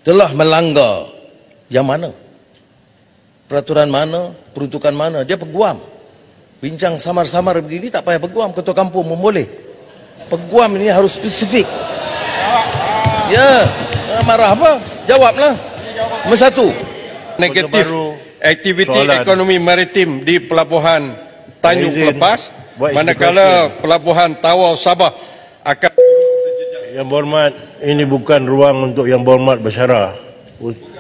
telah melanggar yang mana? Peraturan mana? Peruntukan mana? Dia peguam. Bincang samar-samar begini tak payah peguam. Ketua kampung pun boleh. Peguam ini harus spesifik. Ya, marah apa? Jawablah. Nombor satu. Negatif aktiviti ekonomi maritim di pelabuhan Tanjung Pelepas, manakala pelabuhan Tawau Sabah akan... Yang berhormat, ini bukan ruang untuk yang berhormat bersyarah.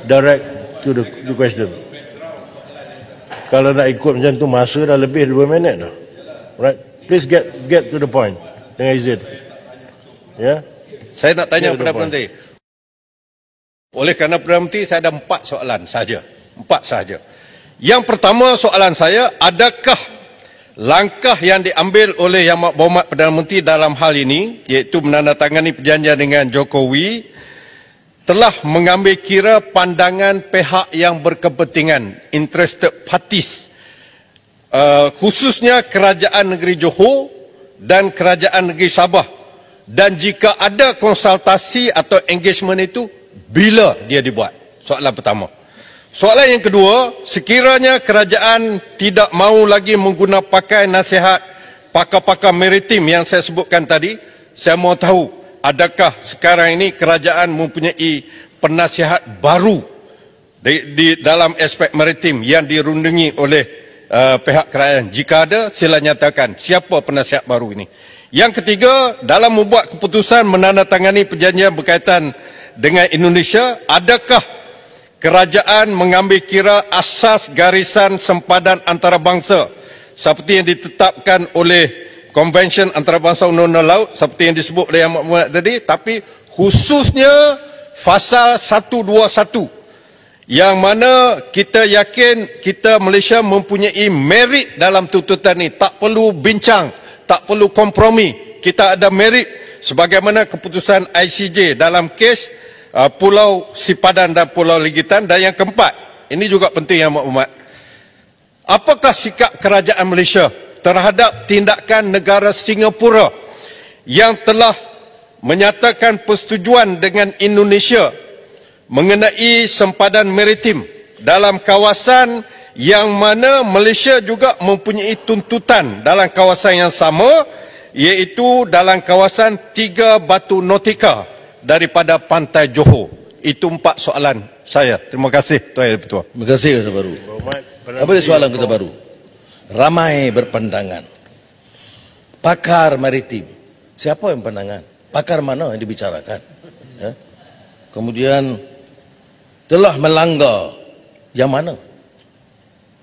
Direct to the question. Kalau nak ikut macam tu, masa dah lebih 2 minit dah. Right? Please get to the point. Dengan izin. Ya. Saya nak tanya kepada Perdana Menteri. Oleh kerana Perdana Menteri, saya ada 4 soalan sahaja. 4 sahaja. Yang pertama soalan saya, adakah langkah yang diambil oleh Yang Berhormat Perdana Menteri dalam hal ini, iaitu menandatangani perjanjian dengan Jokowi, telah mengambil kira pandangan pihak yang berkepentingan, interested parties, khususnya Kerajaan Negeri Johor dan Kerajaan Negeri Sabah, dan jika ada konsultasi atau engagement itu, bila dia dibuat? Soalan pertama. Soalan yang kedua, sekiranya kerajaan tidak mahu lagi menggunakan pakai nasihat pakar-pakar maritim yang saya sebutkan tadi, saya mahu tahu, adakah sekarang ini kerajaan mempunyai penasihat baru di dalam aspek maritim yang dirundungi oleh pihak kerajaan? Jika ada, sila nyatakan siapa penasihat baru ini. Yang ketiga, dalam membuat keputusan menandatangani perjanjian berkaitan dengan Indonesia, adakah kerajaan mengambil kira asas garisan sempadan antarabangsa seperti yang ditetapkan oleh Konvensyen Antarabangsa Undang-Undang Laut seperti yang disebut oleh Yang Berhormat tadi, tapi khususnya Fasal 121 yang mana kita yakin kita Malaysia mempunyai merit dalam tuntutan ini. Tak perlu bincang, tak perlu kompromi. Kita ada merit sebagaimana keputusan ICJ dalam kes Pulau Sipadan dan Pulau Ligitan. Dan yang keempat, ini juga penting Yang Berhormat, apakah sikap kerajaan Malaysia terhadap tindakan negara Singapura yang telah menyatakan persetujuan dengan Indonesia mengenai sempadan maritim dalam kawasan yang mana Malaysia juga mempunyai tuntutan dalam kawasan yang sama, iaitu dalam kawasan 3 batu nautika daripada pantai Johor. Itu 4 soalan saya. Terima kasih Tuan Yang Ketua. Terima kasih Ketua Baru. Apa dia soalan Ketua Baru? Ramai berpandangan. Pakar maritim. Siapa yang pandangan? Pakar mana yang dibicarakan? Ya? Kemudian telah melanggar yang mana?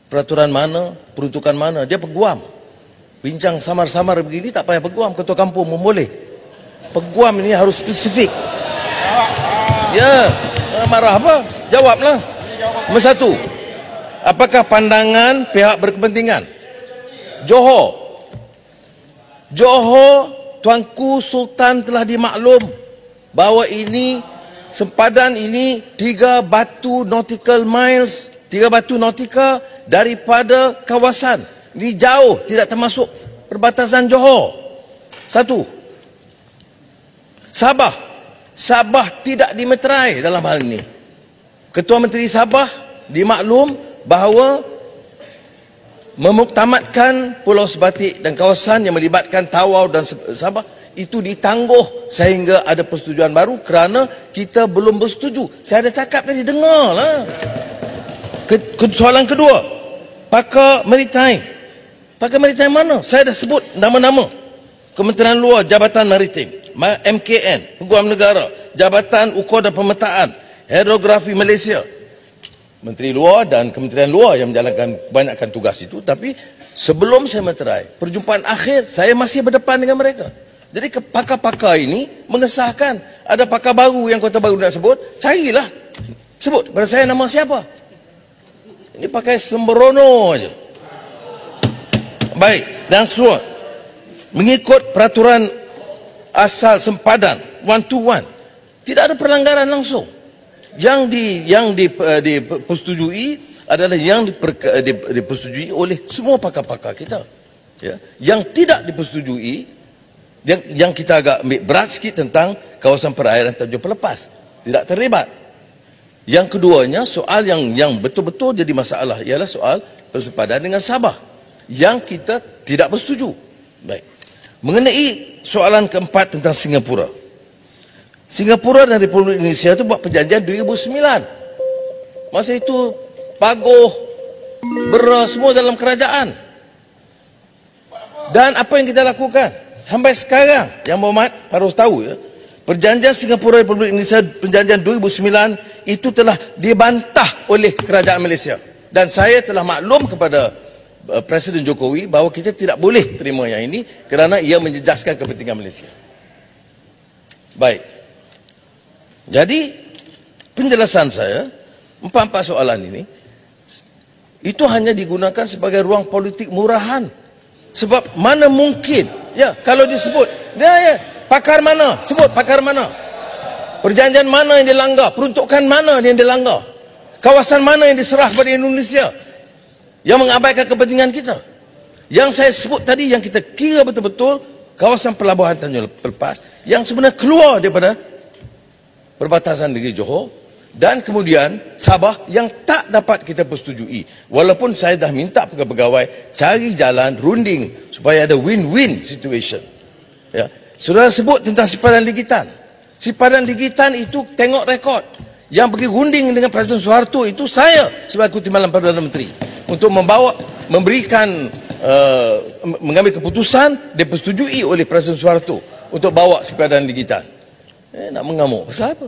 Peraturan mana? Peruntukan mana? Dia peguam. Bincang samar-samar begini tak payah peguam. Ketua kampung pun boleh. Peguam ini harus spesifik. Ya, marah apa? Jawablah. Nombor satu. Apakah pandangan pihak berkepentingan? Johor. Tuanku Sultan telah dimaklum bahawa ini sempadan ini 3 batu nautical miles, 3 batu nautika daripada kawasan. Ini jauh, tidak termasuk perbatasan Johor. Satu. Sabah tidak dimeterai dalam hal ini. Ketua Menteri Sabah dimaklum bahawa memuktamadkan Pulau Sebatik dan kawasan yang melibatkan Tawau dan Sabah itu ditangguh sehingga ada persetujuan baru kerana kita belum bersetuju. Saya ada cakap tadi, dengarlah. Soalan kedua, pakar maritime. Pakar maritime mana? Saya dah sebut nama-nama. Kementerian Luar, Jabatan Maritim, MKN, Peguam Negara, Jabatan Ukur dan Pemetaan, Hidrografi Malaysia. Menteri Luar dan Kementerian Luar yang menjalankan kebanyakan tugas itu. Tapi sebelum saya meterai, perjumpaan akhir, saya masih berdepan dengan mereka. Jadi pakar-pakar ini mengesahkan. Ada pakar baru yang Kota Baru nak sebut, carilah. Sebut kepada saya nama siapa. Ini pakai sembrono aja. Baik, dan semua mengikut peraturan asal sempadan 121, tidak ada perlanggaran langsung. Yang dipersetujui adalah yang dipersetujui oleh semua pakar-pakar kita. Ya. Yang tidak dipersetujui, yang kita agak ambil berat sikit tentang kawasan perairan Tanjung Pelepas, tidak terlibat. Yang keduanya, soal yang betul-betul jadi masalah ialah soal bersepadan dengan Sabah yang kita tidak bersetuju. Baik. Mengenai soalan keempat tentang Singapura. Singapura dan Republik Indonesia itu buat perjanjian 2009. Masa itu paguh, beras semua dalam kerajaan. Dan apa yang kita lakukan? Sampai sekarang, Yang Berhormat harus tahu ya, perjanjian Singapura Republik Indonesia perjanjian 2009 itu telah dibantah oleh kerajaan Malaysia. Dan saya telah maklum kepada Presiden Jokowi bahawa kita tidak boleh terima yang ini kerana ia menjejaskan kepentingan Malaysia. Baik. Jadi penjelasan saya, empat soalan ini itu hanya digunakan sebagai ruang politik murahan. Sebab mana mungkin, ya, kalau disebut, ya, pakar mana? Sebut pakar mana? Perjanjian mana yang dilanggar? Peruntukan mana yang dilanggar? Kawasan mana yang diserah kepada Indonesia yang mengabaikan kepentingan kita? Yang saya sebut tadi, yang kita kira betul-betul kawasan pelabuhan Tanjung Lepas, yang sebenarnya keluar daripada perbatasan negeri Johor, dan kemudian Sabah yang tak dapat kita persetujui. Walaupun saya dah minta pegawai cari jalan runding supaya ada win-win situation. Ya. Saudara sebut tentang sipadan ligitan. Sipadan ligitan itu tengok rekod. Yang pergi runding dengan Presiden Soeharto itu saya sebagai Timbalan Perdana Menteri untuk memberikan mengambil keputusan dipersetujui oleh Presiden Soeharto untuk bawa sipadan ligitan. Nak mengamuk pasal apa?